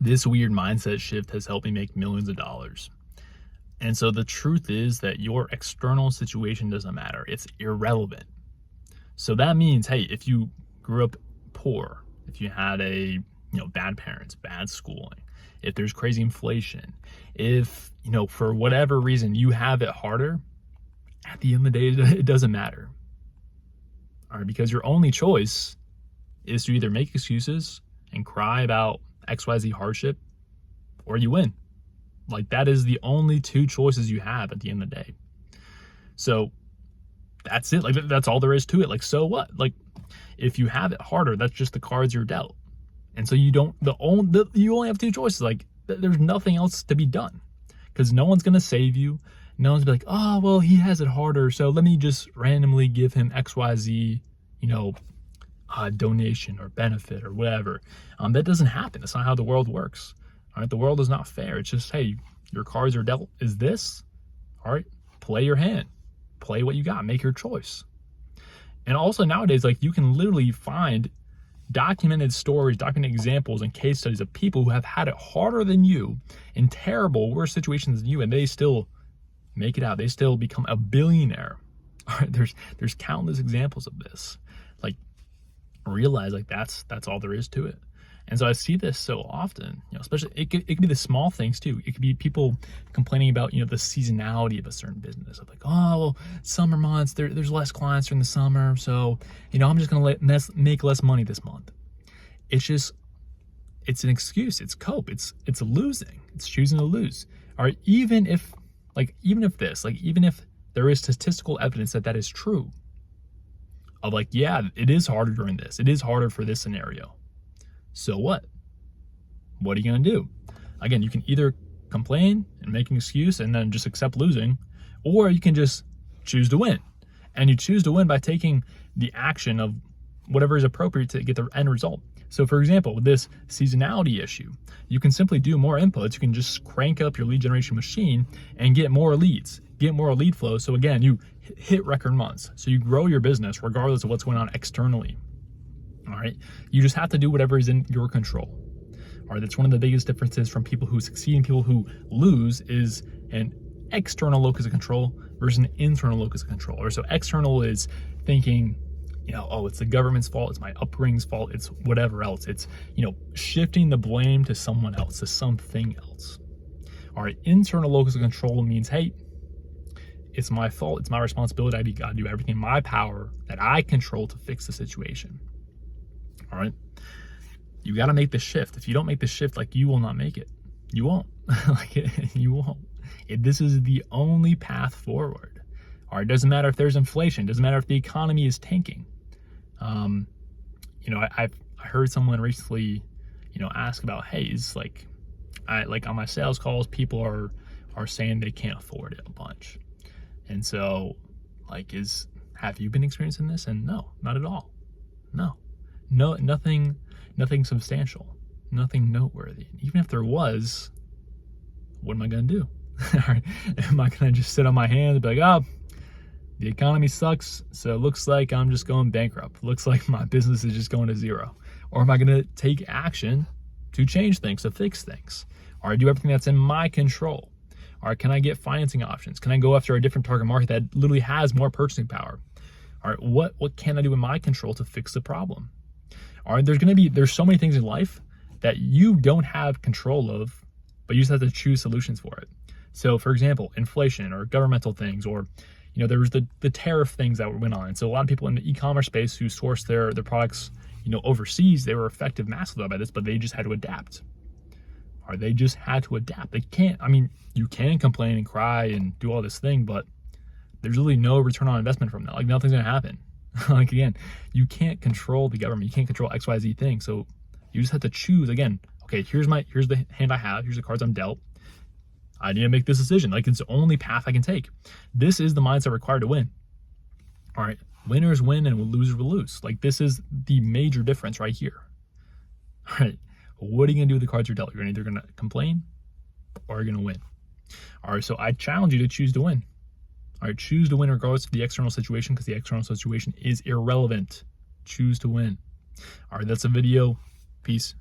This weird mindset shift has helped me make millions of dollars. And so the truth is that your external situation doesn't matter. It's irrelevant. So that means, hey, if you grew up poor, if you had bad parents, bad schooling, if there's crazy inflation, if, for whatever reason you have it harder, at the end of the day, it doesn't matter. All right, because your only choice is to either make excuses and cry about XYZ hardship, or you win. Like, that is the only two choices you have at the end of the day. So that's it. Like, that's all there is to it. Like, so what? Like, if you have it harder, that's just the cards you're dealt. And so you only have two choices. Like, there's nothing else to be done, because no one's going to save you. No one's gonna be like, oh, well, he has it harder, so let me just randomly give him XYZ, donation or benefit or whatever. That doesn't happen. That's not how the world works. All right, the world is not fair. It's just, hey, your cards are dealt. Is this? All right, play your hand. Play what you got. Make your choice. And also nowadays, like, you can literally find documented stories, documented examples, and case studies of people who have had it harder than you, in terrible, worse situations than you, and they still make it out. They still become a billionaire. All right, there's countless examples of this. Like, realize, like, that's all there is to it. And so I see this so often, especially it could be the small things too. It could be people complaining about, the seasonality of a certain business. Of like, oh, well, summer months, there's less clients during the summer, so, I'm just going to make less money this month. It's an excuse. It's cope. It's losing. It's choosing to lose. All right, even if there is statistical evidence that is true, of like, yeah, it is harder during this. It is harder for this scenario. So what? What are you going to do? Again, you can either complain and make an excuse and then just accept losing, or you can just choose to win. And you choose to win by taking the action of whatever is appropriate to get the end result. So for example, with this seasonality issue, you can simply do more inputs. You can just crank up your lead generation machine and get more leads, get more lead flow. So again, you hit record months. So you grow your business regardless of what's going on externally. All right. You just have to do whatever is in your control. All right. That's one of the biggest differences from people who succeed and people who lose, is an external locus of control versus an internal locus of control. Or so external is thinking, oh, it's the government's fault, it's my upbringing's fault, it's whatever else. It's, shifting the blame to someone else, to something else. All right, internal locus of control means, hey, it's my fault, it's my responsibility, I gotta do everything in my power that I control to fix the situation. All right, you gotta make the shift. If you don't make the shift, like, you will not make it. You won't. You won't. This is the only path forward. All right, it doesn't matter if there's inflation, it doesn't matter if the economy is tanking. I heard someone recently, ask about, hey, is on my sales calls, people are saying they can't afford it a bunch. And so, have you been experiencing this? And no, not at all. No, nothing substantial, nothing noteworthy. Even if there was, what am I going to do? All right, am I going to just sit on my hands and be like, oh, the economy sucks, so it looks like I'm just going bankrupt. Looks like my business is just going to zero. Or am I going to take action to change things, to fix things? Or do everything that's in my control? Or can I get financing options? Can I go after a different target market that literally has more purchasing power? All right, what can I do in my control to fix the problem? All right, there's so many things in life that you don't have control of, but you just have to choose solutions for it. So for example, inflation or governmental things, or there was the tariff things that went on. And so a lot of people in the e-commerce space who source their products, overseas, they were affected massively by this, but they just had to adapt. Or they just had to adapt. You can complain and cry and do all this thing, but there's really no return on investment from that. Like, nothing's gonna happen. Again, you can't control the government. You can't control XYZ thing. So you just have to choose, again, okay, here's the hand I have, here's the cards I'm dealt. I need to make this decision. It's the only path I can take. This is the mindset required to win. All right, winners win and losers will lose. This is the major difference right here. All right, what are you gonna do with the cards you're dealt? You're either gonna complain or you're gonna win. All right, so I challenge you to choose to win. All right, choose to win regardless of the external situation, because the external situation is irrelevant. Choose to win. All right, that's a video. Peace.